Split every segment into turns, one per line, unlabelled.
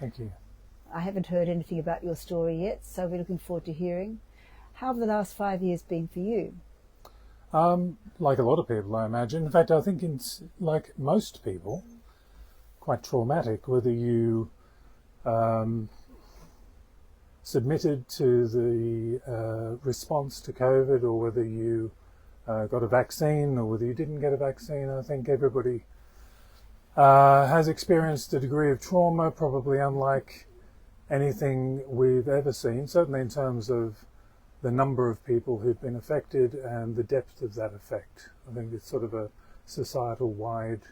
Thank you.
I haven't heard anything about your story yet, so we're looking forward to hearing. How have the last 5 years been for you?
Like a lot of people, I imagine. In fact, I think it's like most people, quite traumatic, whether you submitted to the response to COVID or whether you got a vaccine or whether you didn't get a vaccine. I think everybody has experienced a degree of trauma, probably unlike anything we've ever seen, certainly in terms of the number of people who've been affected and the depth of that effect. I think it's sort of a societal-wide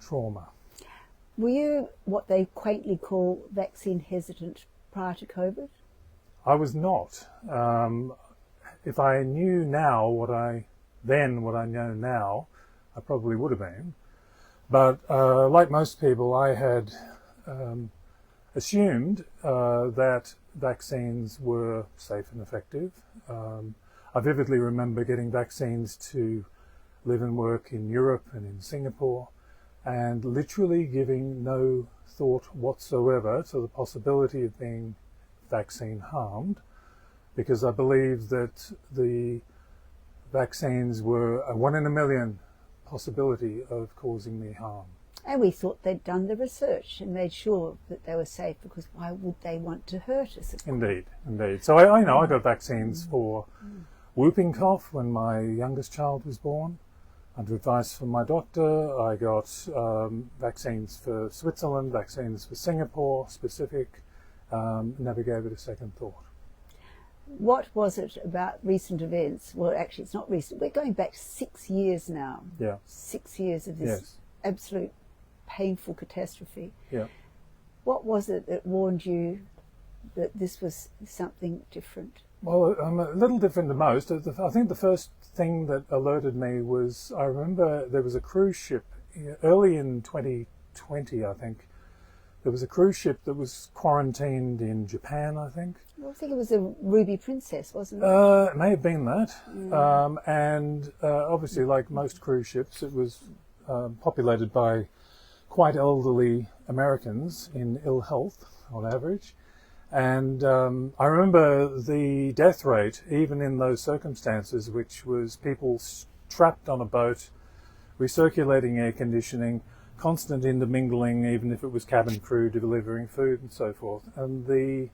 trauma.
Were you what they quaintly call vaccine hesitant prior to COVID?
I was not. If I knew now what I know now, I probably would have been. But like most people, I had assumed that vaccines were safe and effective. I vividly remember getting vaccines to live and work in Europe and in Singapore, and literally giving no thought whatsoever to the possibility of being vaccine harmed, because I believed that the vaccines were a 1 in a million possibility of causing me harm.
And we thought they'd done the research and made sure that they were safe, because why would they want to hurt us?
Indeed. So I know I got vaccines for whooping cough when my youngest child was born. Under advice from my doctor, I got vaccines for Switzerland, vaccines for Singapore, specific. Never gave it a second thought.
What was it about recent events? Well, actually, it's not recent. We're going back 6 years now.
Yeah.
6 years of this absolute painful catastrophe.
Yeah.
What was it that warned you that this was something different?
Well, I'm a little different than most. I think the first thing that alerted me was, I remember there was a cruise ship early in 2020, I think. There was a cruise ship that was quarantined in Japan, I think.
Well, I think it was a Ruby Princess, wasn't it?
It may have been that. And obviously, like most cruise ships, it was populated by quite elderly Americans in ill health on average. And I remember the death rate, even in those circumstances, which was people trapped on a boat, recirculating air conditioning, constant intermingling, even if it was cabin crew delivering food and so forth. And the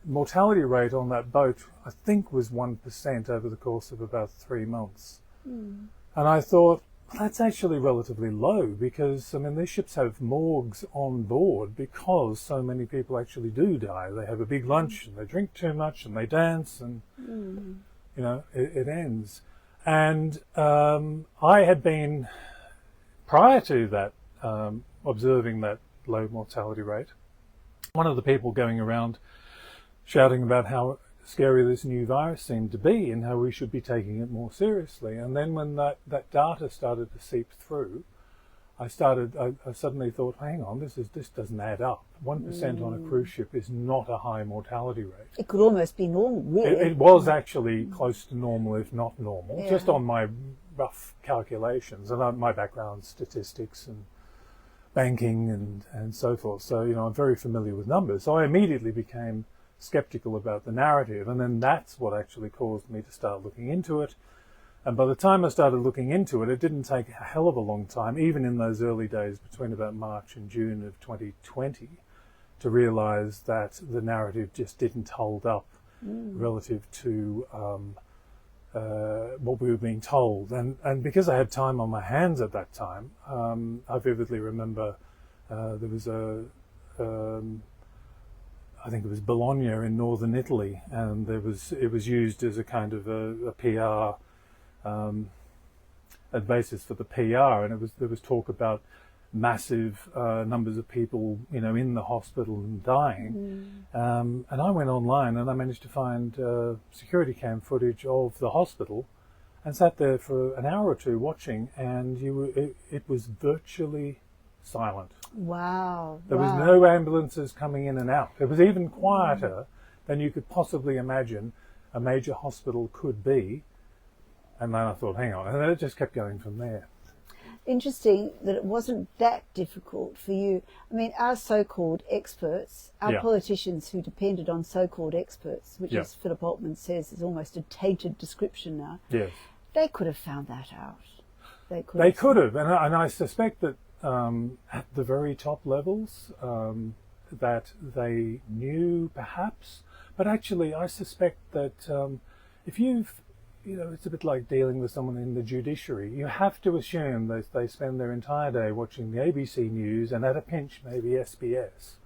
mortality rate on that boat, I think, was 1% over the course of about 3 months. And I thought, that's actually relatively low, because, I mean, these ships have morgues on board because so many people actually do die. They have a big lunch and they drink too much and they dance and, you know, it ends. And I had been, prior to that, observing that low mortality rate, one of the people going around shouting about how scary this new virus seemed to be and how we should be taking it more seriously. And then when that data started to seep through, I suddenly thought, hang on, this doesn't add up. 1% on a cruise ship is not a high mortality rate.
It could almost be normal, really.
It was actually close to normal, if not normal, just on my rough calculations. And my background, statistics and banking and so forth. So, you know, I'm very familiar with numbers. So I immediately became skeptical about the narrative, and then that's what actually caused me to start looking into it. And by the time I started looking into it, it didn't take a hell of a long time, even in those early days between about March and June of 2020, to realize that the narrative just didn't hold up relative to what we were being told. And because I had time on my hands at that time, I vividly remember there was I think it was Bologna in northern Italy, and it was used as a kind of a PR, a basis for the PR, and there was talk about massive numbers of people, you know, in the hospital and dying. And I went online and I managed to find security cam footage of the hospital, and sat there for an hour or two watching, and it was virtually silent.
Wow.
There was no ambulances coming in and out. It was even quieter than you could possibly imagine a major hospital could be. And then I thought, hang on, and then it just kept going from there.
Interesting that it wasn't that difficult for you. I mean, our so-called experts, our
Yeah.
politicians who depended on so-called experts, which,
Yeah.
as Philip Altman says, is almost a tainted description now,
Yes.
they could have found that out.
They could have, and I suspect that at the very top levels that they knew perhaps, but actually I suspect that if you've, it's a bit like dealing with someone in the judiciary. You have to assume that they spend their entire day watching the ABC News and at a pinch maybe SBS.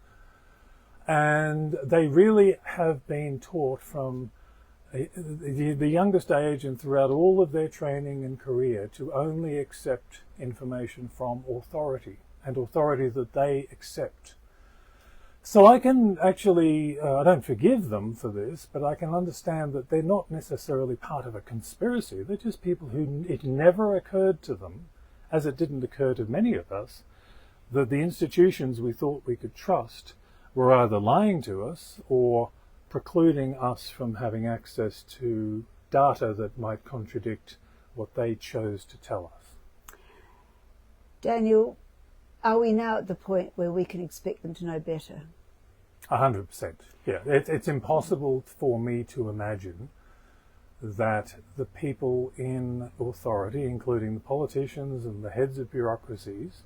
And they really have been taught from the youngest age and throughout all of their training and career to only accept information from authority, and authority that they accept. So I can actually, I don't forgive them for this, but I can understand that they're not necessarily part of a conspiracy. They're just people who it never occurred to them, as it didn't occur to many of us, that the institutions we thought we could trust were either lying to us or precluding us from having access to data that might contradict what they chose to tell us.
Daniel, are we now at the point where we can expect them to know better?
100%. Yeah, it's impossible for me to imagine that the people in authority, including the politicians and the heads of bureaucracies,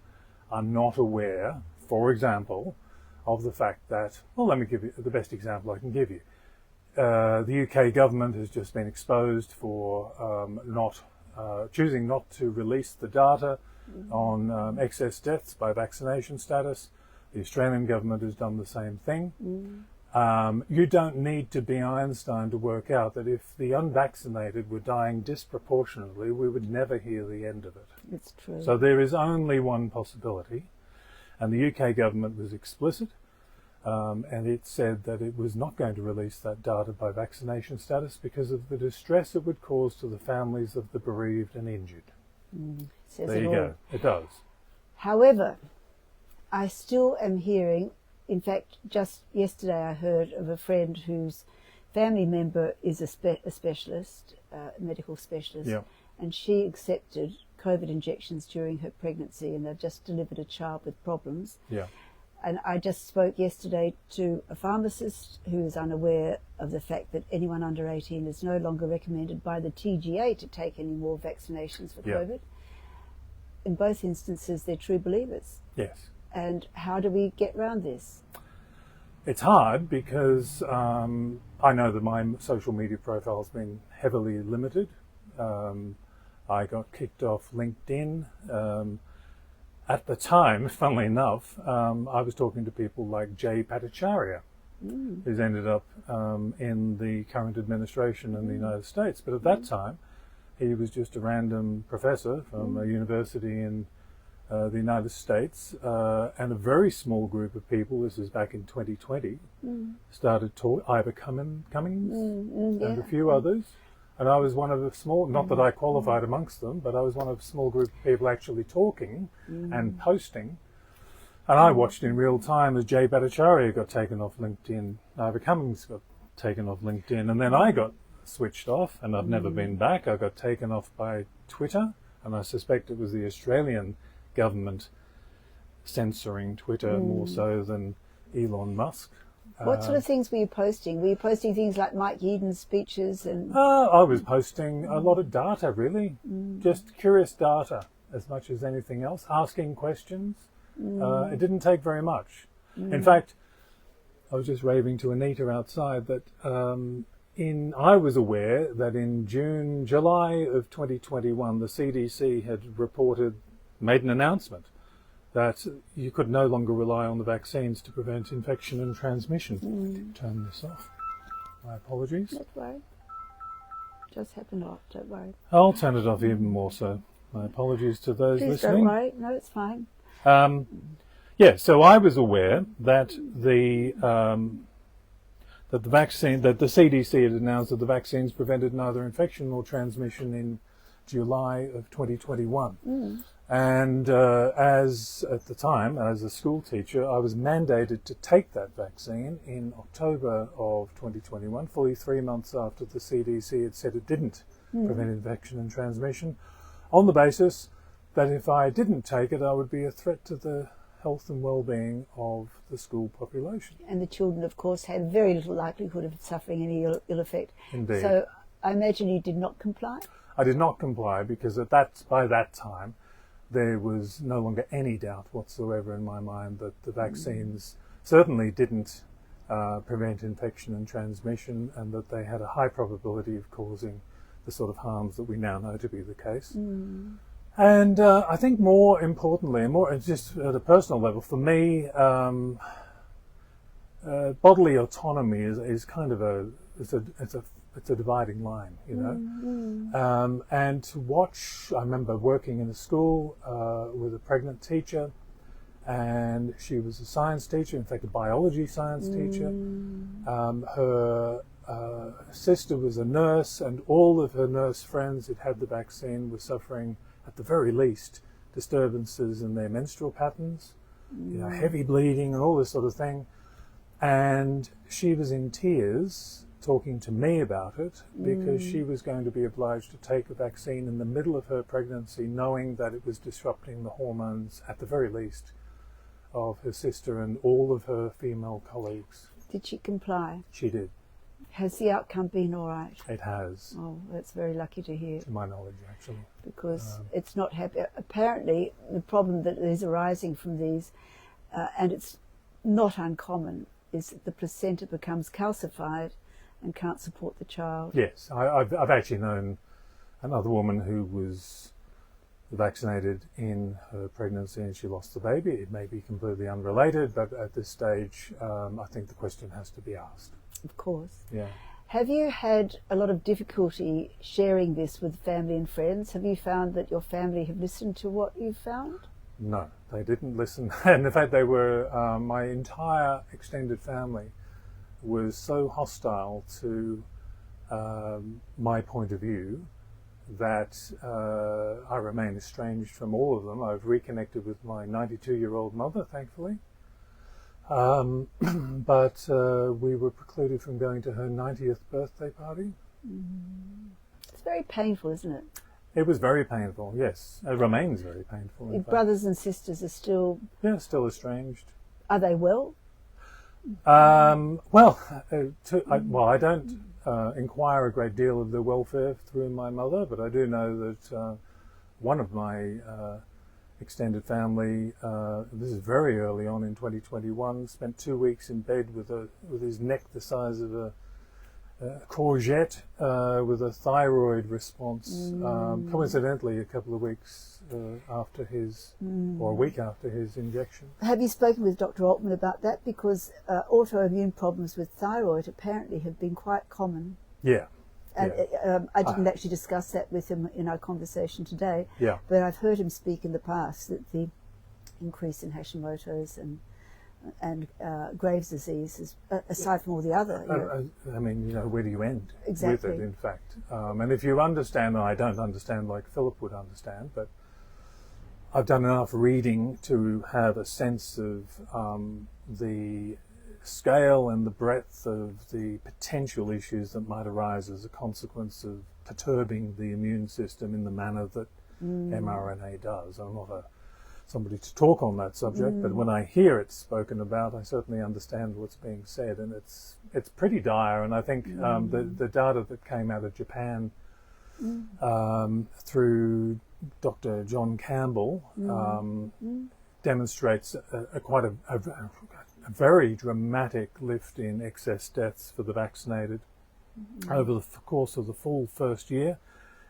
are not aware, for example, of the fact that, well, let me give you the best example I can give you. The UK government has just been exposed for choosing not to release the data on excess deaths by vaccination status. The Australian government has done the same thing. You don't need to be Einstein to work out that if the unvaccinated were dying disproportionately, we would never hear the end of it.
It's true.
So there is only one possibility, and the UK government was explicit, and it said that it was not going to release that data by vaccination status because of the distress it would cause to the families of the bereaved and injured.
Says
There
it
you
all.
go. It does.
However, I still am hearing, in fact, just yesterday I heard of a friend whose family member is a specialist, a medical specialist,
Yeah.
and she accepted COVID injections during her pregnancy, and they've just delivered a child with problems.
Yeah.
And I just spoke yesterday to a pharmacist who is unaware of the fact that anyone under 18 is no longer recommended by the TGA to take any more vaccinations for
Yeah.
COVID. In both instances, they're true believers.
Yes.
And how do we get around this?
It's hard because I know that my social media profile has been heavily limited. I got kicked off LinkedIn. At the time, funnily enough, I was talking to people like Jay Bhattacharya, who's ended up in the current administration in the United States. But at that time, he was just a random professor from a university in the United States, and a very small group of people, this is back in 2020, started Ivor Cummins and a few others. And I was one of the small, not that I qualified amongst them, but I was one of a small group of people actually talking and posting. And I watched in real time as Jay Bhattacharya got taken off LinkedIn, Ivor Cummins got taken off LinkedIn, and then I got switched off, and I've never been back. I got taken off by Twitter, and I suspect it was the Australian government censoring Twitter more so than Elon Musk.
What sort of things were you posting? Were you posting things like Mike Yeadon's speeches? And
I was posting a lot of data, really. Just curious data as much as anything else, asking questions. It didn't take very much. In fact, I was just raving to Anita outside that I was aware that in July of 2021, the CDC had made an announcement that you could no longer rely on the vaccines to prevent infection and transmission. Turn this off. My apologies.
don't worry. Just happened off, don't worry.
I'll turn it off even more so. My apologies to those
Please
listening.
don't worry. No, it's fine.
So I was aware that the CDC had announced that the vaccines prevented neither infection nor transmission in July of 2021. And as at the time, as a school teacher, I was mandated to take that vaccine in October of 2021, fully 3 months after the CDC had said it didn't prevent infection and transmission, on the basis that if I didn't take it, I would be a threat to the health and well-being of the school population.
And the children, of course, had very little likelihood of suffering any ill effect.
Indeed.
So I imagine you did not comply?
I did not comply because by that time there was no longer any doubt whatsoever in my mind that the vaccines certainly didn't prevent infection and transmission, and that they had a high probability of causing the sort of harms that we now know to be the case. And I think more importantly, and more just at a personal level, for me, bodily autonomy is kind of it's a dividing line, you know. And to watch, I remember working in a school with a pregnant teacher, and she was a science teacher, in fact a biology science teacher. Her sister was a nurse, and all of her nurse friends who'd had the vaccine were suffering, at the very least, disturbances in their menstrual patterns, you know, heavy bleeding and all this sort of thing. And she was in tears talking to me about it because she was going to be obliged to take a vaccine in the middle of her pregnancy, knowing that it was disrupting the hormones, at the very least, of her sister and all of her female colleagues.
Did she comply?
She did.
Has the outcome been all right?
It has.
Oh, that's very lucky to hear.
To my knowledge, actually.
Because it's not happy. Apparently, the problem that is arising from these, and it's not uncommon, is that the placenta becomes calcified and can't support the child.
Yes, I've actually known another woman who was vaccinated in her pregnancy and she lost the baby. It may be completely unrelated, but at this stage, I think the question has to be asked.
Of course.
Yeah.
Have you had a lot of difficulty sharing this with family and friends? Have you found that your family have listened to what you've found?
No, they didn't listen. And in fact, they were, my entire extended family was so hostile to my point of view that I remain estranged from all of them. I've reconnected with my 92-year-old mother, thankfully. But we were precluded from going to her 90th birthday party.
It's very painful, isn't it?
It was very painful, yes. It remains very painful.
Your brothers and sisters are still...
Yeah, still estranged.
Are they well?
Well, I don't inquire a great deal of their welfare through my mother, but I do know that one of my extended family, this is very early on in 2021, spent 2 weeks in bed with his neck the size of a courgette, with a thyroid response, coincidentally a couple of weeks after his, or a week after his injection.
Have you spoken with Dr. Altman about that? Because autoimmune problems with thyroid apparently have been quite common.
Yeah.
And I didn't actually discuss that with him in our conversation today,
Yeah.
but I've heard him speak in the past that the increase in Hashimoto's and Graves' disease, is, aside from all the other...
I mean, you know, where do you end
Exactly.
with it, in fact? And if you understand, and I don't understand like Philip would understand, but I've done enough reading to have a sense of the scale and the breadth of the potential issues that might arise as a consequence of perturbing the immune system in the manner that mRNA does. I'm not somebody to talk on that subject, but when I hear it spoken about, I certainly understand what's being said, and it's pretty dire. And I think the data that came out of Japan through Dr. John Campbell demonstrates quite a very dramatic lift in excess deaths for the vaccinated over the course of the full first year,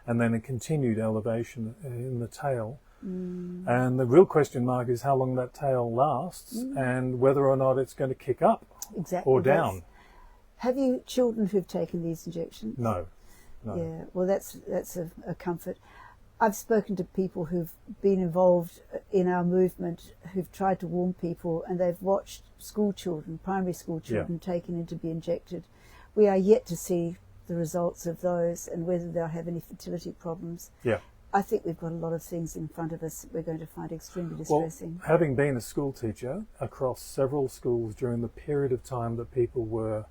and then a continued elevation in the tail. And the real question mark is how long that tail lasts and whether or not it's going to kick up or down.
Have you children who've taken these injections?
No.
Yeah, well, that's a comfort. I've spoken to people who've been involved in our movement, who've tried to warn people, and they've watched school children, primary school children, taken in to be injected. We are yet to see the results of those and whether they'll have any fertility problems.
Yeah.
I think we've got a lot of things in front of us that we're going to find extremely distressing.
Well, having been a school teacher across several schools during the period of time that people were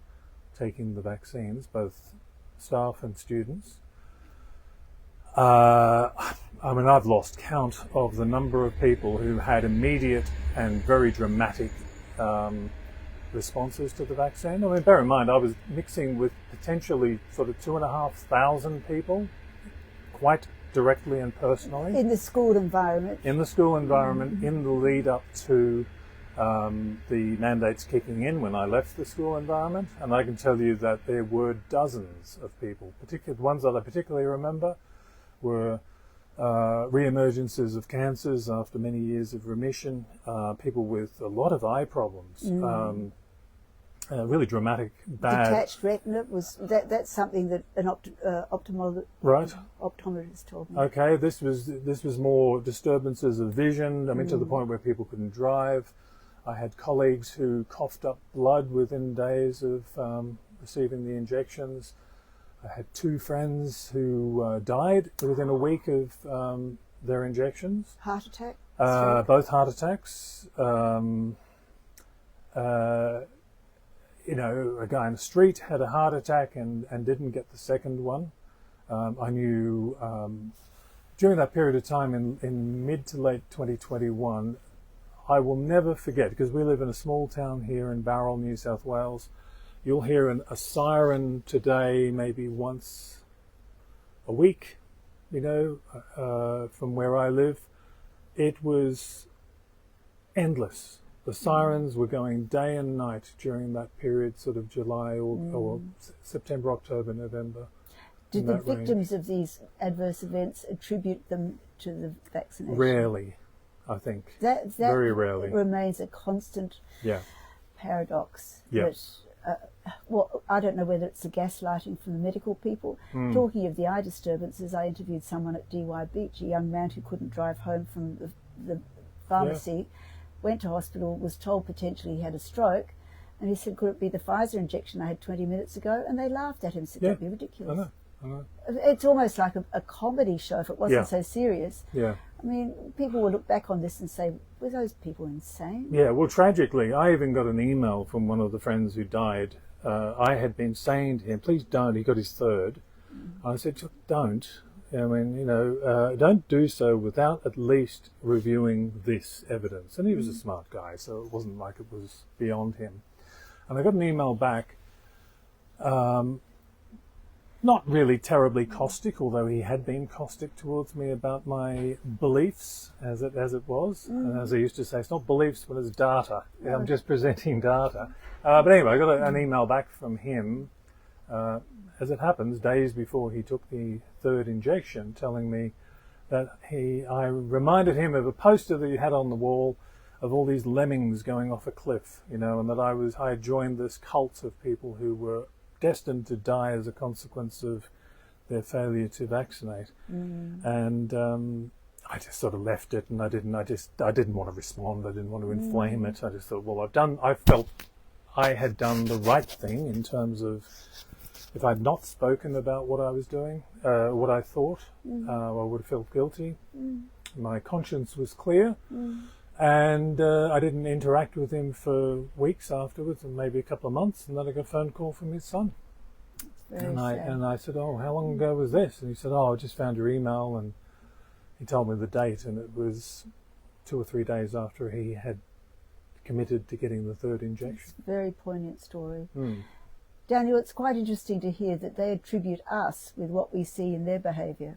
taking the vaccines, both staff and students, I mean, I've lost count of the number of people who had immediate and very dramatic responses to the vaccine. I mean, bear in mind, I was mixing with potentially sort of 2,500 people, quite directly and personally.
In the school environment.
In the school environment, in the lead up to the mandates kicking in when I left the school environment. And I can tell you that there were dozens of people, particularly the ones that I particularly remember were re-emergences of cancers after many years of remission, people with a lot of eye problems, really dramatic, bad.
Detached retina that's something that an optometrist told me.
Okay, this was more disturbances of vision. I mean, to the point where people couldn't drive. I had colleagues who coughed up blood within days of receiving the injections. I had 2 friends who died within a week of their injections.
Heart attack?
Both heart attacks. You know, a guy in the street had a heart attack and didn't get the second one. I knew during that period of time in mid to late 2021, I will never forget, because we live in a small town here in Bowral, New South Wales. You'll hear a siren today maybe once a week, you know, from where I live. It was endless. The sirens were going day and night during that period, sort of July or September, October, November.
Did the victims of these adverse events attribute them to the vaccination?
Rarely, I think.
That
very rarely.
Remains a constant paradox.
Yeah.
Well, I don't know whether it's the gaslighting from the medical people. Talking of the eye disturbances, I interviewed someone at DY Beach, a young man who couldn't drive home from the pharmacy, went to hospital, was told potentially he had a stroke, and he said, could it be the Pfizer injection I had 20 minutes ago? And they laughed at him and said, that'd be ridiculous.
I know.
It's almost like a comedy show if it wasn't so serious.
Yeah.
I mean, people will look back on this and say, were those people insane? Yeah,
well, tragically, I even got an email from one of the friends who died. I had been saying to him, please don't, he got his third. I said, don't. I mean, you know, don't do so without at least reviewing this evidence. And he was a smart guy, so it wasn't like it was beyond him. And I got an email back, not really terribly caustic, although he had been caustic towards me about my beliefs, as it was. And as I used to say, it's not beliefs, but it's data. I'm just presenting data. But anyway, I got an email back from him, as it happens, days before he took the third injection, telling me that I reminded him of a poster that he had on the wall of all these lemmings going off a cliff, you know, and that I had joined this cult of people who were destined to die as a consequence of their failure to vaccinate. And I just sort of left it, and I didn't want to respond. I didn't want to inflame it. I just thought, I felt I had done the right thing in terms of, if I'd not spoken about what I was doing, what I thought, I would have felt guilty. My conscience was clear. And I didn't interact with him for weeks afterwards, and maybe a couple of months, and then I got a phone call from his son. And I said, oh, how long ago was this? And he said, oh, I just found your email, and he told me the date, and it was 2 or 3 days after he had committed to getting the third injection.
It's a very poignant story. Daniel, it's quite interesting to hear that they attribute us with what we see in their behaviour.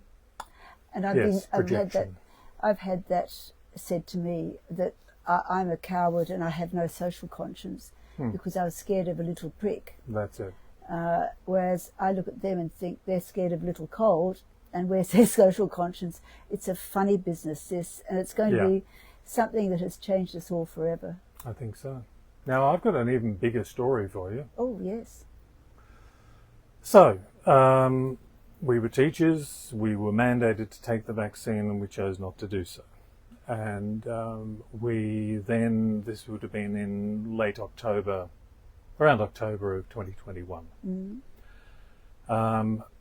And I've had that said to me, that I'm a coward and I have no social conscience because I was scared of a little prick.
That's it.
Whereas I look at them and think they're scared of a little cold, and where's their social conscience? It's a funny business, this, and it's going to be something that has changed us all forever.
I think so. Now, I've got an even bigger story for you.
Oh, yes.
So, we were teachers, we were mandated to take the vaccine, and we chose not to do so. And this would have been in late October, around October of 2021.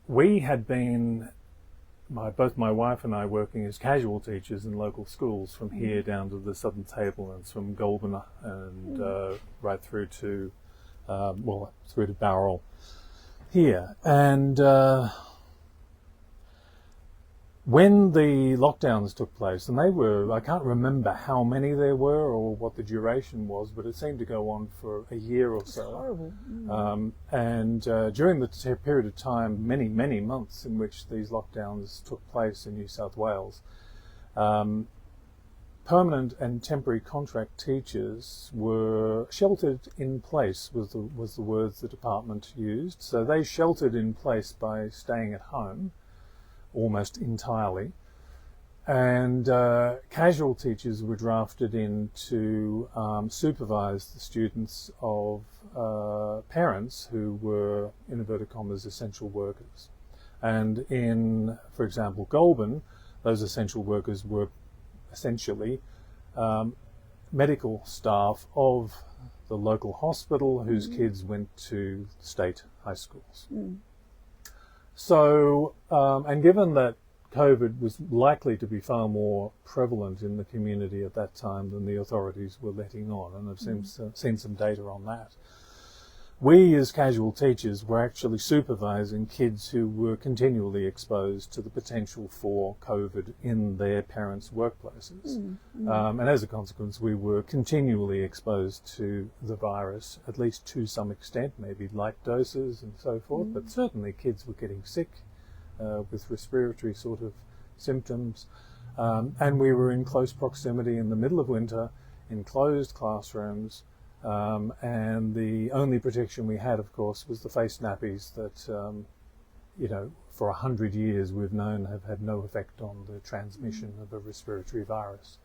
We had been, both my wife and I, working as casual teachers in local schools from here down to the Southern Tablelands, from Goulburn and right through to, through to Bowral here. And when the lockdowns took place, and they were, I can't remember how many there were or what the duration was, but it seemed to go on for a year or so.
Horrible.
And during the period of time, many, many months in which these lockdowns took place in New South Wales, permanent and temporary contract teachers were sheltered in place, was the words the department used. So they sheltered in place by staying at home almost entirely, and casual teachers were drafted in to supervise the students of parents who were, in inverted commas, essential workers. And in, for example, Goulburn, those essential workers were essentially medical staff of the local hospital whose kids went to state high schools. So, and given that COVID was likely to be far more prevalent in the community at that time than the authorities were letting on, and I've seen some data on that, we as casual teachers were actually supervising kids who were continually exposed to the potential for COVID in their parents' workplaces. And as a consequence, we were continually exposed to the virus, at least to some extent, maybe light doses and so forth, but certainly kids were getting sick with respiratory sort of symptoms. And we were in close proximity in the middle of winter in closed classrooms. And the only protection we had, of course, was the face nappies that, for 100 years we've known have had no effect on the transmission of a respiratory virus.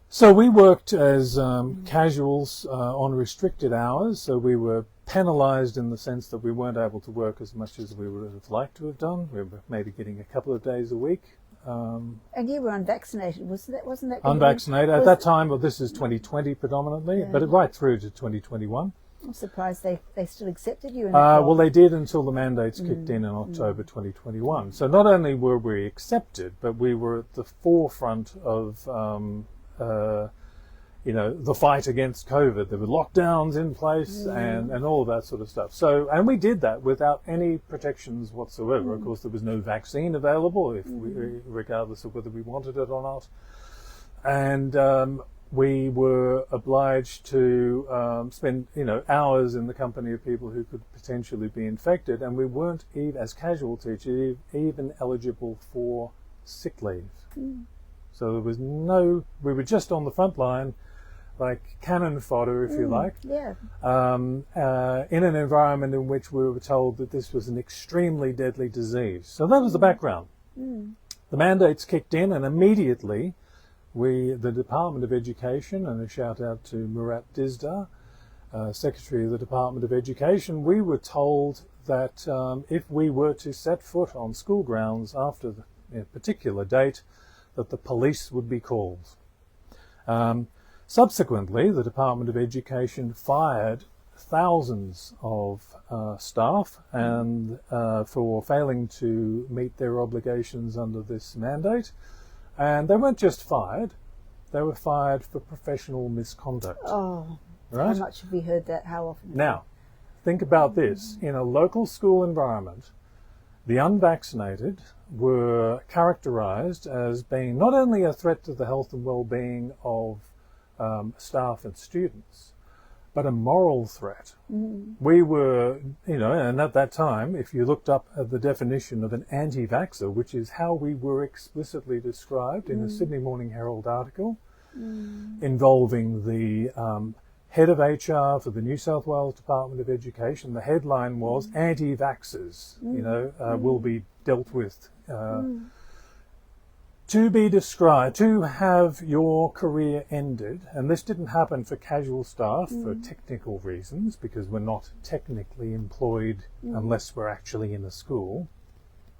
So we worked as casuals on restricted hours, so we were penalised in the sense that we weren't able to work as much as we would have liked to have done. We were maybe getting a couple of days a week.
And you were unvaccinated, wasn't that?
Unvaccinated at that time. Well, this is 2020 predominantly, but right through to 2021.
I'm surprised they still accepted you.
Well, they did until the mandates kicked in October 2021. So not only were we accepted, but we were at the forefront of the fight against COVID. There were lockdowns in place and all of that sort of stuff. So, and we did that without any protections whatsoever. Of course, there was no vaccine available, regardless of whether we wanted it or not. And we were obliged to spend, hours in the company of people who could potentially be infected, and we weren't, as casual teachers, even eligible for sick leave. So there was we were just on the front line, like cannon fodder, if you like, in an environment in which we were told that this was an extremely deadly disease. So that was the background. The mandates kicked in, and immediately the Department of Education, and a shout out to Murat Dizdar, Secretary of the Department of Education, we were told that if we were to set foot on school grounds after a particular date, that the police would be called. Subsequently, the Department of Education fired thousands of staff and for failing to meet their obligations under this mandate. And they weren't just fired, they were fired for professional misconduct.
Oh,
right?
How much have we heard that? How often?
Now, think about this. In a local school environment, the unvaccinated were characterised as being not only a threat to the health and well-being of staff and students, but a moral threat. We were, and at that time, if you looked up at the definition of an anti-vaxxer, which is how we were explicitly described in a Sydney Morning Herald article involving the head of HR for the New South Wales Department of Education, the headline was anti-vaxxers, will be dealt with. To be described, to have your career ended, and this didn't happen for casual staff for technical reasons, because we're not technically employed unless we're actually in a school.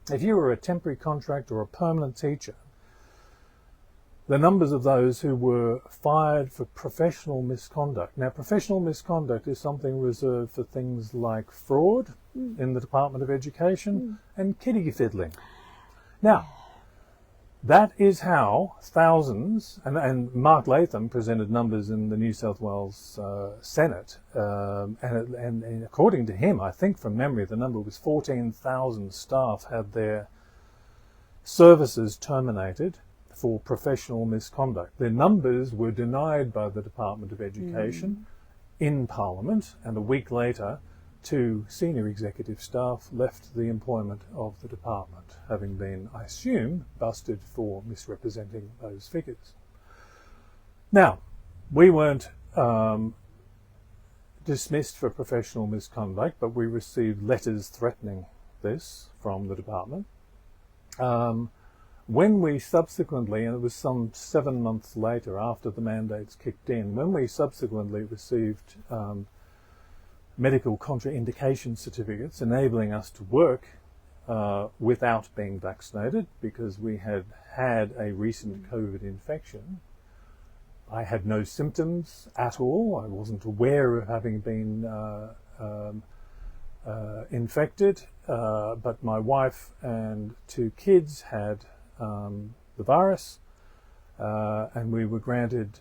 If you were a temporary contract or a permanent teacher, the numbers of those who were fired for professional misconduct. Now, professional misconduct is something reserved for things like fraud in the Department of Education and kiddie fiddling. Now, that is how thousands, and Mark Latham presented numbers in the New South Wales Senate, and according to him, I think from memory, the number was 14,000 staff had their services terminated for professional misconduct. Their numbers were denied by the Department of Education in Parliament, and a week later 2 senior executive staff left the employment of the department, having been, I assume, busted for misrepresenting those figures. Now, we weren't dismissed for professional misconduct, but we received letters threatening this from the department. When we subsequently, and it was some 7 months later after the mandates kicked in, when we subsequently received medical contraindication certificates enabling us to work without being vaccinated because we had had a recent COVID infection, I had no symptoms at all. I wasn't aware of having been infected, but my wife and 2 kids had the virus, and we were granted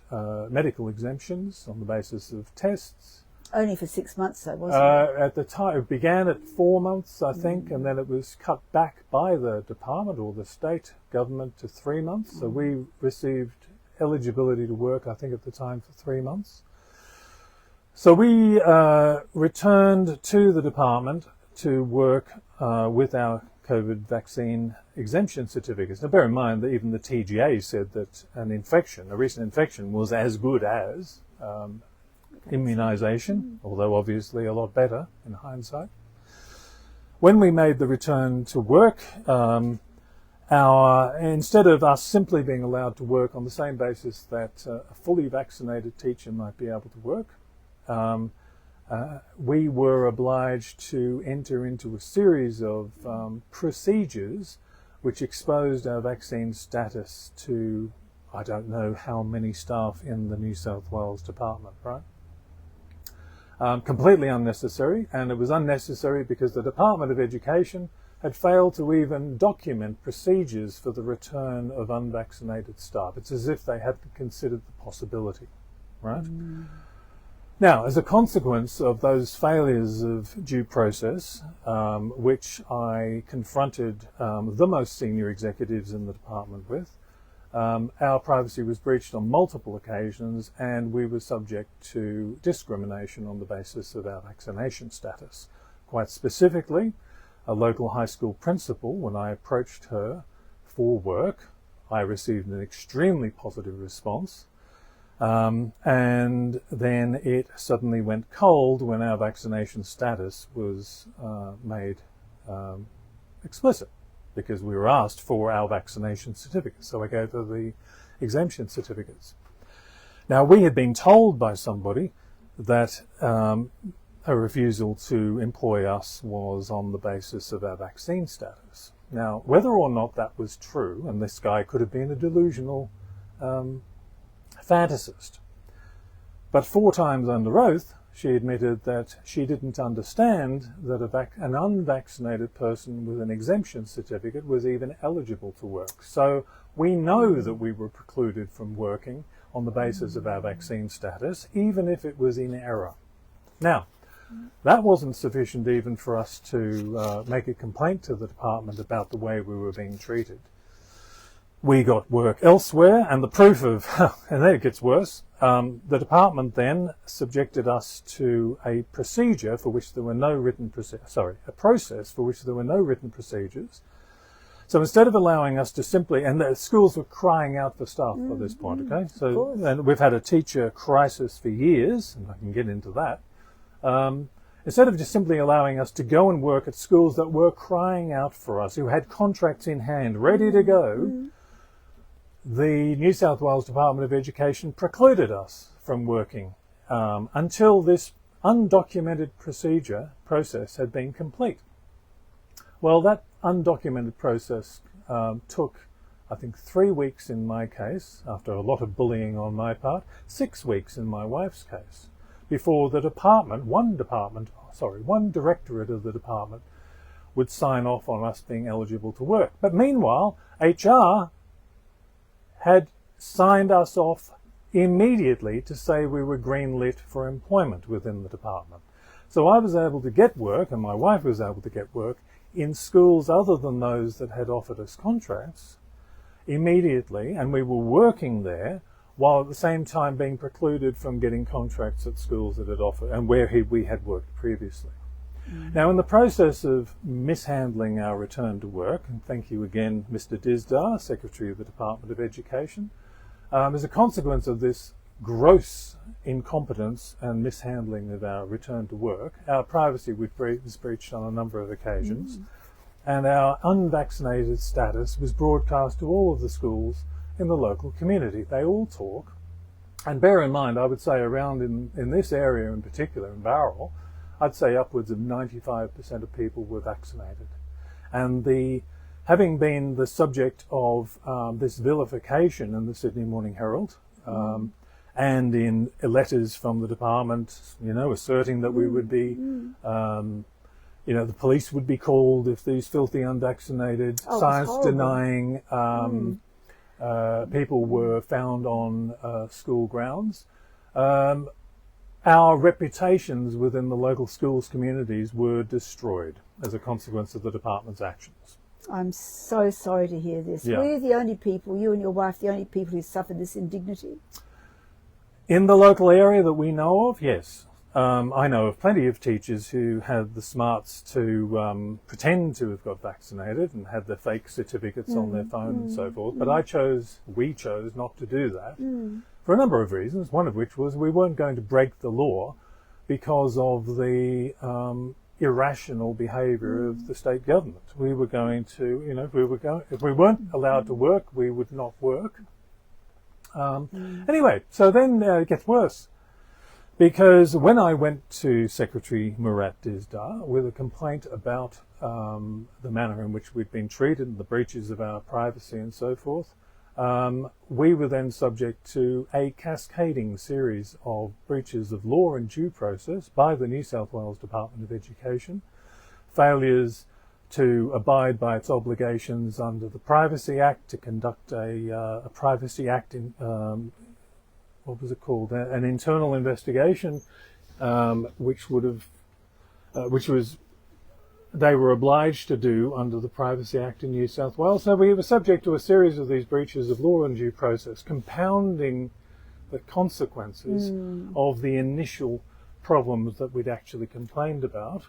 medical exemptions on the basis of tests.
Only for 6 months, though, wasn't it?
At the time, it began at 4 months, I think, and then it was cut back by the department or the state government to 3 months. So we received eligibility to work, I think, at the time for 3 months. So we returned to the department to work with our COVID vaccine exemption certificates. Now, bear in mind that even the TGA said that a recent infection, was as good as immunisation, although obviously a lot better in hindsight. When we made the return to work, instead of us simply being allowed to work on the same basis that a fully vaccinated teacher might be able to work, we were obliged to enter into a series of procedures which exposed our vaccine status to, I don't know how many staff in the New South Wales Department, right? Completely unnecessary, and it was unnecessary because the Department of Education had failed to even document procedures for the return of unvaccinated staff. It's as if they hadn't considered the possibility, right? Now, as a consequence of those failures of due process, which I confronted the most senior executives in the department with, our privacy was breached on multiple occasions, and we were subject to discrimination on the basis of our vaccination status. Quite specifically, a local high school principal, when I approached her for work, I received an extremely positive response, and then it suddenly went cold when our vaccination status was made explicit, because we were asked for our vaccination certificates. So I gave her the exemption certificates. Now, we had been told by somebody that her refusal to employ us was on the basis of our vaccine status. Now, whether or not that was true, and this guy could have been a delusional fantasist, but 4 times under oath, she admitted that she didn't understand that an unvaccinated person with an exemption certificate was even eligible to work. So we know that we were precluded from working on the basis of our vaccine status, even if it was in error. Now, that wasn't sufficient even for us to make a complaint to the department about the way we were being treated. We got work elsewhere, and the proof of, and then it gets worse, the department then subjected us to a procedure for which there were no written a process for which there were no written procedures. So instead of allowing us to simply, and the schools were crying out for staff by this point, okay? So, and we've had a teacher crisis for years, and I can get into that. Instead of just simply allowing us to go and work at schools that were crying out for us, who had contracts in hand, ready to go, the New South Wales Department of Education precluded us from working until this undocumented process had been complete. Well, that undocumented process took, I think, 3 weeks in my case, after a lot of bullying on my part, 6 weeks in my wife's case, before the department, one directorate of the department would sign off on us being eligible to work. But meanwhile, HR had signed us off immediately to say we were green-lit for employment within the department. So I was able to get work, and my wife was able to get work, in schools other than those that had offered us contracts immediately, and we were working there while at the same time being precluded from getting contracts at schools that had offered and where we had worked previously. Now, in the process of mishandling our return to work, and thank you again, Mr. Dizdar, Secretary of the Department of Education, as a consequence of this gross incompetence and mishandling of our return to work, our privacy was breached on a number of occasions, and our unvaccinated status was broadcast to all of the schools in the local community. They all talk, and bear in mind, I would say around in this area in particular, in Bowral, I'd say upwards of 95% of people were vaccinated. And having been the subject of this vilification in the Sydney Morning Herald, and in letters from the department, asserting that we would be, the police would be called if these filthy unvaccinated, science-denying people were found on school grounds. Our reputations within the local schools communities were destroyed as a consequence of the department's actions.
I'm so sorry to hear this.
Yeah.
We're the only people, you and your wife, the only people who suffered this indignity?
In the local area that we know of, yes. I know of plenty of teachers who had the smarts to pretend to have got vaccinated and had the fake certificates on their phone and so forth, but we chose not to do that for a number of reasons, one of which was we weren't going to break the law because of the irrational behaviour of the state government. We were going to, if we weren't allowed to work, we would not work. Anyway, so then it gets worse. Because when I went to Secretary Murat Dizdar with a complaint about the manner in which we'd been treated and the breaches of our privacy and so forth, we were then subject to a cascading series of breaches of law and due process by the New South Wales Department of Education, failures to abide by its obligations under the Privacy Act to conduct a Privacy Act in what was it called? An internal investigation, which they were obliged to do under the Privacy Act in New South Wales. So we were subject to a series of these breaches of law and due process, compounding the consequences of the initial problems that we'd actually complained about.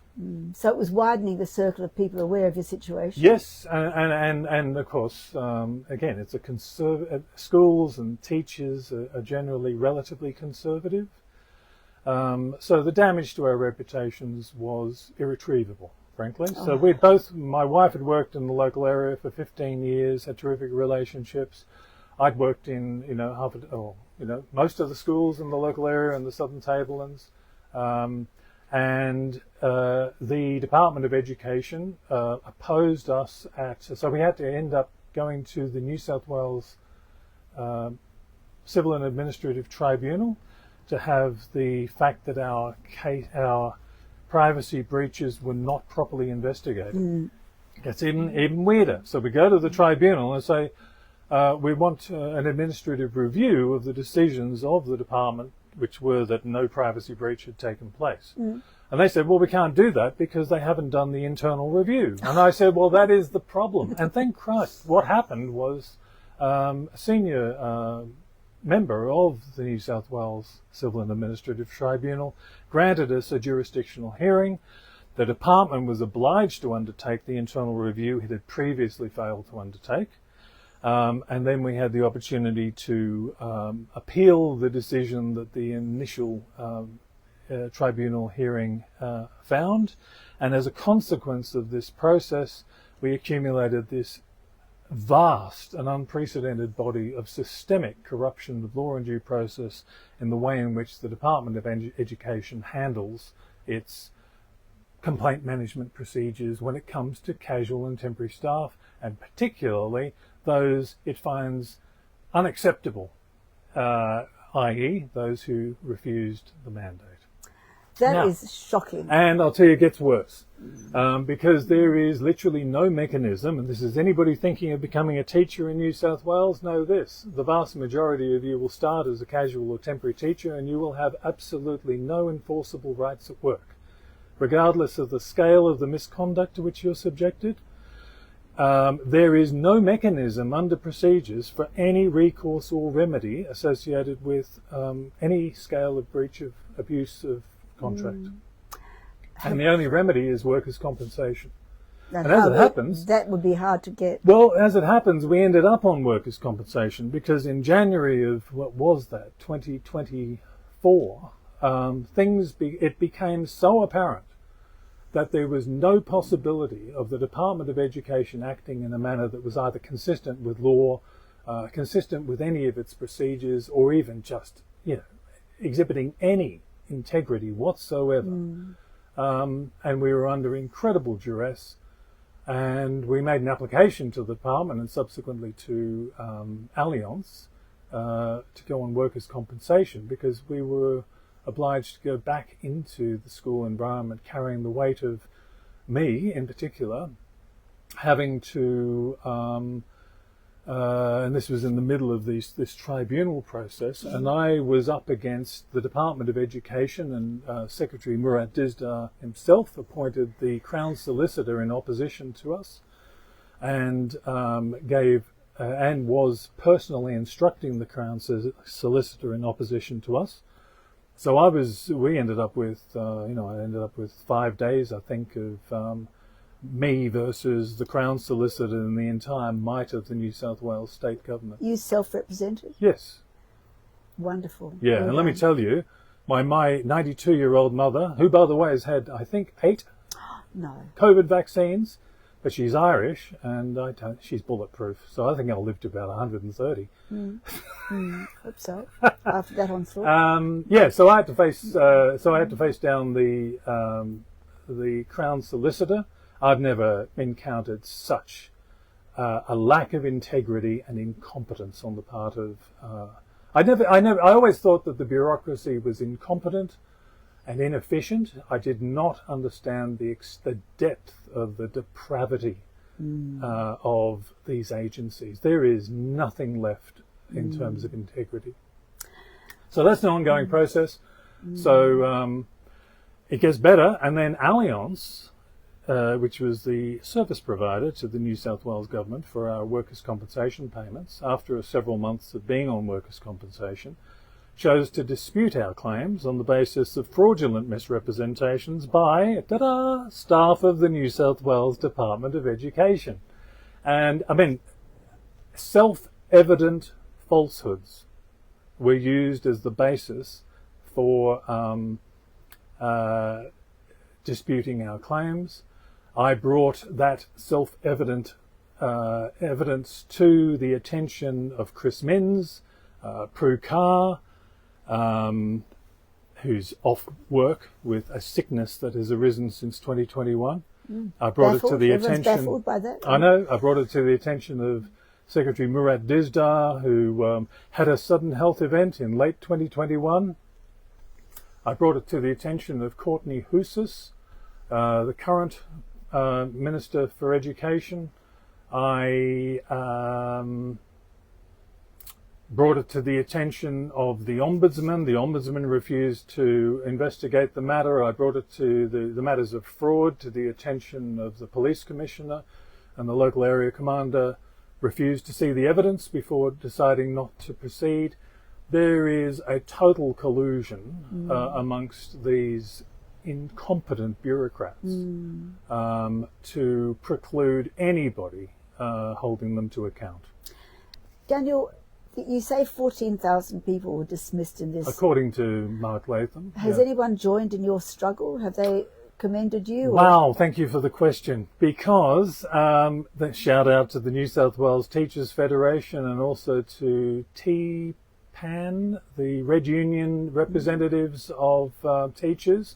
So it was widening the circle of people aware of your situation?
Yes, and of course, again, it's schools and teachers are generally relatively conservative. So the damage to our reputations was irretrievable, frankly. So my wife had worked in the local area for 15 years, had terrific relationships. I'd worked in, most of the schools in the local area in the Southern Tablelands. And the Department of Education opposed us so we had to end up going to the New South Wales Civil and Administrative Tribunal to have the fact that our privacy breaches were not properly investigated. It's even weirder. So we go to the tribunal and say, we want an administrative review of the decisions of the department, which were that no privacy breach had taken place. And they said, well, we can't do that because they haven't done the internal review. And I said, well, that is the problem. And thank Christ, what happened was a senior member of the New South Wales Civil and Administrative Tribunal granted us a jurisdictional hearing. The department was obliged to undertake the internal review it had previously failed to undertake. And then we had the opportunity to appeal the decision that the initial tribunal hearing found. And as a consequence of this process, we accumulated this vast and unprecedented body of systemic corruption of law and due process in the way in which the Department of Education handles its complaint management procedures when it comes to casual and temporary staff, and particularly those it finds unacceptable, i.e. those who refused the mandate.
That is shocking.
And I'll tell you, it gets worse, because there is literally no mechanism, and this is anybody thinking of becoming a teacher in New South Wales, know this. The vast majority of you will start as a casual or temporary teacher, and you will have absolutely no enforceable rights at work. regardless of the scale of the misconduct to which you're subjected. There is no mechanism under procedures for any recourse or remedy associated with any scale of breach of abuse of contract. And the only remedy is workers' compensation. And as it happens...
That would be hard to get.
Well, as it happens, we ended up on workers' compensation because in January of, 2024, it became so apparent that there was no possibility of the Department of Education acting in a manner that was either consistent with law, consistent with any of its procedures, or even just, exhibiting any integrity whatsoever. And we were under incredible duress. And we made an application to the department and subsequently to Allianz to go on workers' compensation because we were obliged to go back into the school environment carrying the weight of me in particular, having to, and this was in the middle of this tribunal process, and I was up against the Department of Education, and Secretary Murat Dizdar himself appointed the Crown Solicitor in opposition to us, and and was personally instructing the Crown Solicitor in opposition to us. So we ended up with, I ended up with 5 days, I think, of me versus the Crown Solicitor and the entire might of the New South Wales state government.
You self-represented?
Yes.
Wonderful.
Yeah, and let me tell you, my 92-year-old mother, who, by the way, has had, I think, 8 COVID vaccines, but she's Irish, and she's bulletproof, so I think I'll live to about 130.
Hope so. After that onslaught.
So I had to face down the Crown Solicitor. I've never encountered such a lack of integrity and incompetence on the part of. I always thought that the bureaucracy was incompetent and inefficient. I did not understand the depth of the depravity of these agencies. There is nothing left in terms of integrity. So that's an ongoing process. So it gets better, and then Allianz, which was the service provider to the New South Wales government for our workers' compensation payments, after several months of being on workers' compensation, chose to dispute our claims on the basis of fraudulent misrepresentations by, staff of the New South Wales Department of Education. And, self-evident falsehoods were used as the basis for disputing our claims. I brought that self-evident evidence to the attention of Chris Minns, Prue Carr, who's off work with a sickness that has arisen since 2021. I brought it to the attention.
Baffled by that.
I know. I brought it to the attention of Secretary Murat Dizdar, who had a sudden health event in late 2021. I brought it to the attention of Courtney Housas, the current Minister for Education. I brought it to the attention of the Ombudsman. The Ombudsman refused to investigate the matter. I brought it to the matters of fraud to the attention of the Police Commissioner, and the local area commander refused to see the evidence before deciding not to proceed. There is a total collusion amongst these incompetent bureaucrats to preclude anybody holding them to account.
Daniel, you say 14,000 people were dismissed in this.
According to Mark Latham.
Has anyone joined in your struggle? Have they commended you?
Wow, thank you for the question. Because the shout out to the New South Wales Teachers Federation and also to TPAN, the Red Union representatives of teachers.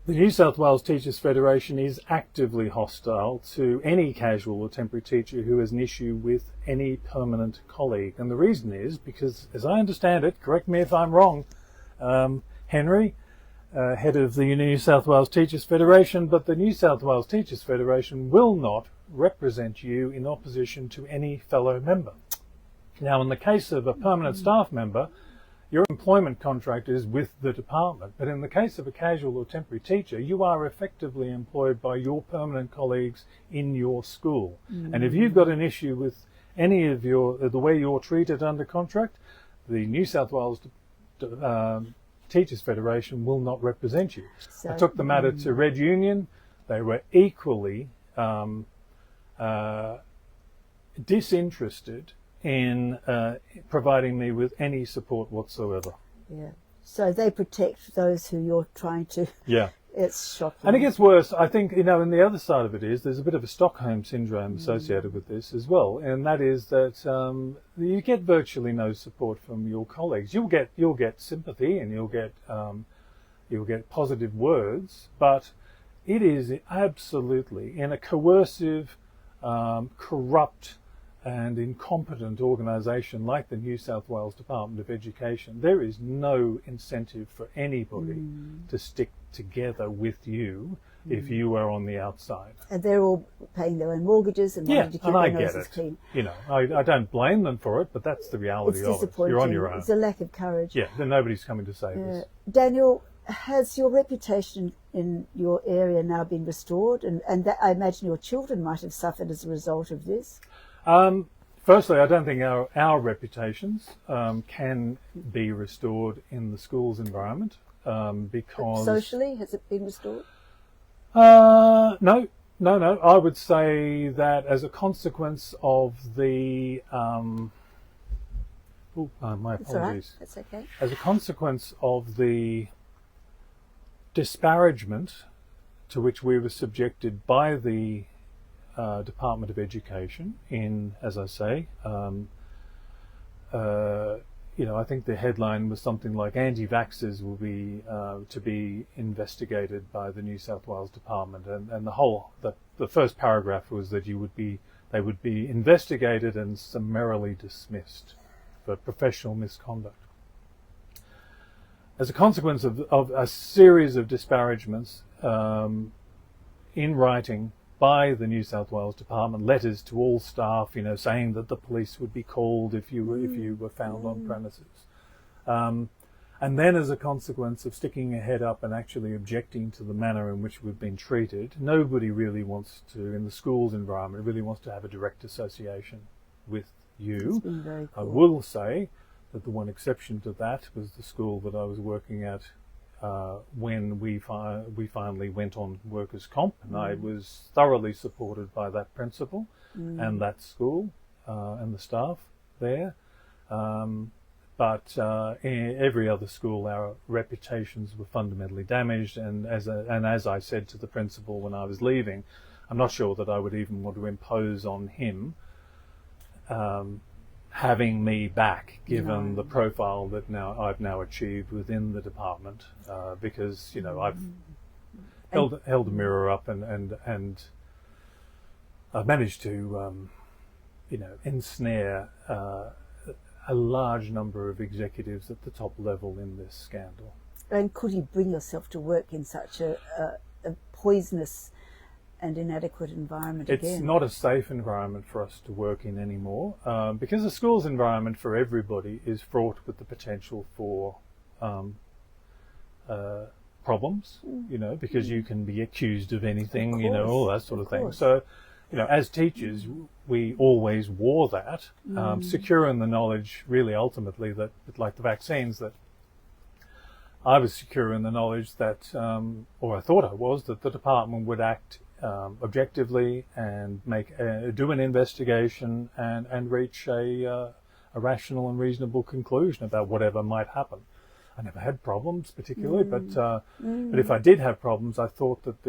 The New South Wales Teachers Federation is actively hostile to any casual or temporary teacher who has an issue with any permanent colleague. And the reason is because, as I understand it, correct me if I'm wrong, Henry, head of the New South Wales Teachers Federation, but the New South Wales Teachers Federation will not represent you in opposition to any fellow member. Now, in the case of a permanent staff member, your employment contract is with the department. But in the case of a casual or temporary teacher, you are effectively employed by your permanent colleagues in your school. And if you've got an issue with any of the way you're treated under contract, the New South Wales Teachers Federation will not represent you.
So,
I took the matter to Red Union. They were equally disinterested in providing me with any support whatsoever.
Yeah. So they protect those who you're trying to.
Yeah.
It's shocking.
And it gets worse. I think, and the other side of it is there's a bit of a Stockholm syndrome associated with this as well, and that is that you get virtually no support from your colleagues. You'll get sympathy and you'll get positive words, but it is absolutely in a coercive, corrupt and incompetent organisation like the New South Wales Department of Education. There is no incentive for anybody to stick together with you if you are on the outside.
And they're all paying their own mortgages and wanting to keep their noses clean.
I don't blame them for it, but that's the reality
It's
of it.
disappointing.
You're on your own.
It's a lack of courage.
Yeah, then nobody's coming to save us.
Daniel, has your reputation in your area now been restored? And that, I imagine your children might have suffered as a result of this.
Firstly, I don't think our reputations can be restored in the schools environment because...
Socially, has it been restored?
No. I would say that as a consequence of the... my apologies.
That's all right. That's okay.
As a consequence of the disparagement to which we were subjected by the Department of Education in, as I say, I think the headline was something like "Anti-vaxxers will be to be investigated by the New South Wales Department," and the first paragraph was that they would be investigated and summarily dismissed for professional misconduct. As a consequence of a series of disparagements in writing by the New South Wales Department, letters to all staff, saying that the police would be called if you were found on premises. And then as a consequence of sticking your head up and actually objecting to the manner in which we've been treated, nobody really wants to, in the schools environment, really wants to have a direct association with you.
It's been very cool.
I will say that the one exception to that was the school that I was working at when we finally went on workers' comp, and I was thoroughly supported by that principal and that school and the staff there. But in every other school, our reputations were fundamentally damaged, and as I said to the principal when I was leaving, I'm not sure that I would even want to impose on him having me back, given the profile that I've now achieved within the department, because I've held a mirror up and I've managed to ensnare a large number of executives at the top level in this scandal.
And could you bring yourself to work in such a poisonous and inadequate environment again?
It's not a safe environment for us to work in anymore, because the schools environment for everybody is fraught with the potential for problems, because you can be accused of anything, all that sort of thing. So, as teachers, we always wore that, secure in the knowledge, really ultimately, that, like the vaccines, that I was secure in the knowledge that, or I thought I was, that the department would act objectively and do an investigation and reach a rational and reasonable conclusion about whatever might happen. I never had problems particularly, but if I did have problems, I thought that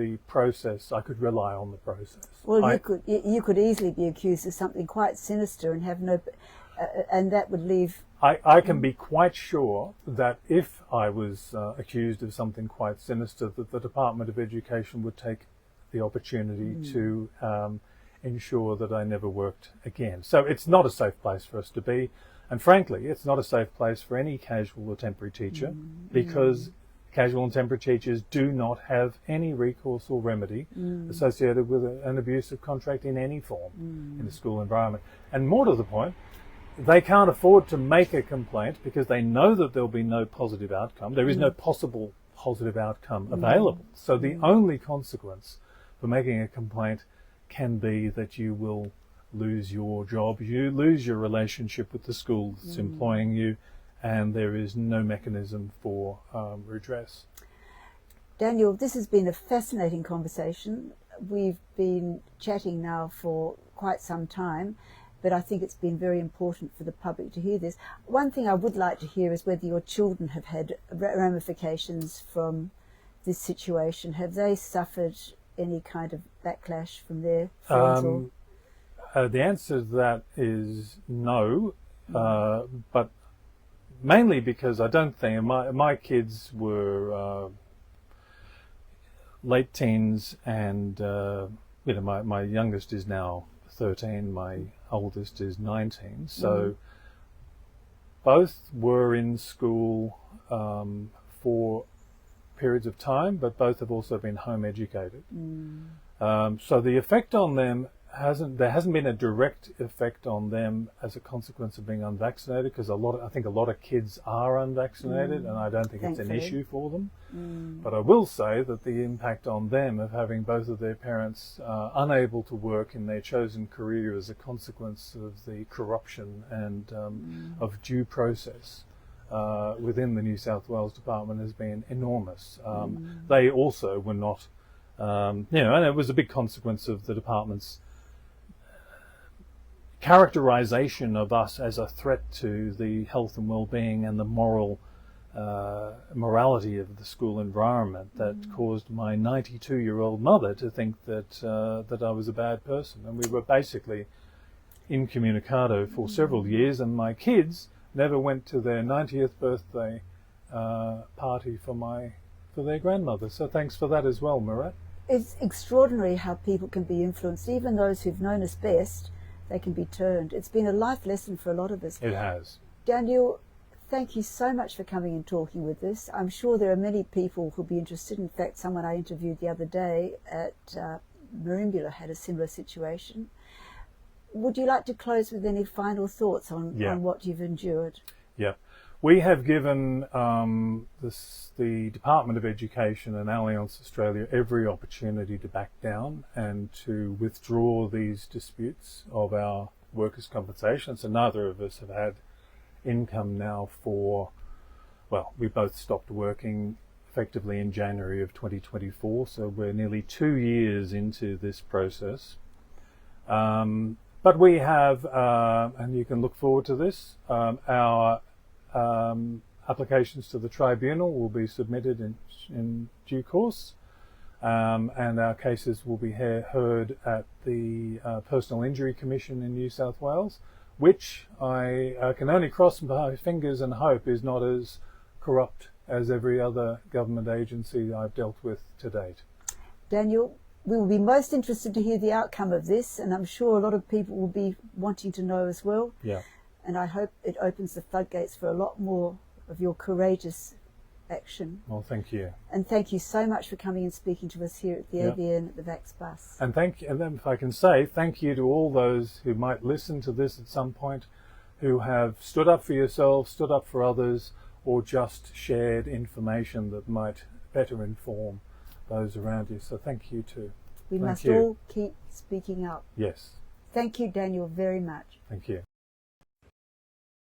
I could rely on the process.
Well, you could easily be accused of something quite sinister and have no, and that would leave.
I can be quite sure that if I was accused of something quite sinister, that the Department of Education would take the opportunity to ensure that I never worked again. So it's not a safe place for us to be. And frankly, it's not a safe place for any casual or temporary teacher, because casual and temporary teachers do not have any recourse or remedy associated with an abusive contract in any form in the school environment. And more to the point, they can't afford to make a complaint because they know that there'll be no positive outcome. There is no possible positive outcome available. So the only consequence for making a complaint can be that you will lose your job, you lose your relationship with the school that's employing you, and there is no mechanism for redress.
Daniel, this has been a fascinating conversation. We've been chatting now for quite some time, but I think it's been very important for the public to hear this. One thing I would like to hear is whether your children have had ramifications from this situation. Have they suffered any kind of backlash from their friends?
The answer to that is no, but mainly because I don't think my kids were late teens, and my youngest is now 13, my oldest is 19. So both were in school for periods of time, but both have also been home educated. So the effect on them there hasn't been a direct effect on them as a consequence of being unvaccinated, because I think a lot of kids are unvaccinated, and I don't think it's an issue for them. But I will say that the impact on them of having both of their parents unable to work in their chosen career as a consequence of the corruption and of due process within the New South Wales Department has been enormous. They also were not, and it was a big consequence of the department's characterization of us as a threat to the health and well-being and the morality of the school environment that caused my 92-year-old mother to think that I was a bad person. And we were basically incommunicado for several years, and my kids never went to their 90th birthday party for their grandmother. So thanks for that as well, Murat.
It's extraordinary how people can be influenced. Even those who've known us best, they can be turned. It's been a life lesson for a lot of us.
It has.
Daniel, thank you so much for coming and talking with us. I'm sure there are many people who'll be interested. In fact, someone I interviewed the other day at Merimbula had a similar situation. Would you like to close with any final thoughts on what you've endured? Yeah.
We have given the Department of Education and Allianz Australia every opportunity to back down and to withdraw these disputes of our workers' compensation. So neither of us have had income now we both stopped working effectively in January of 2024, so we're nearly 2 years into this process. But we have, and you can look forward to this, our applications to the tribunal will be submitted in due course, and our cases will be heard at the Personal Injury Commission in New South Wales, which I can only cross my fingers and hope is not as corrupt as every other government agency I've dealt with to date.
Daniel, we will be most interested to hear the outcome of this, and I'm sure a lot of people will be wanting to know as well.
Yeah. And
I hope it opens the floodgates for a lot more of your courageous action.
Well, thank you.
And thank you so much for coming and speaking to us here at the ABN at the Vax Bus.
And then if I can say, thank you to all those who might listen to this at some point, who have stood up for yourselves, stood up for others, or just shared information that might better inform those around you. So thank you too.
We must all keep speaking up.
Yes.
Thank you, Daniel, very much.
Thank you.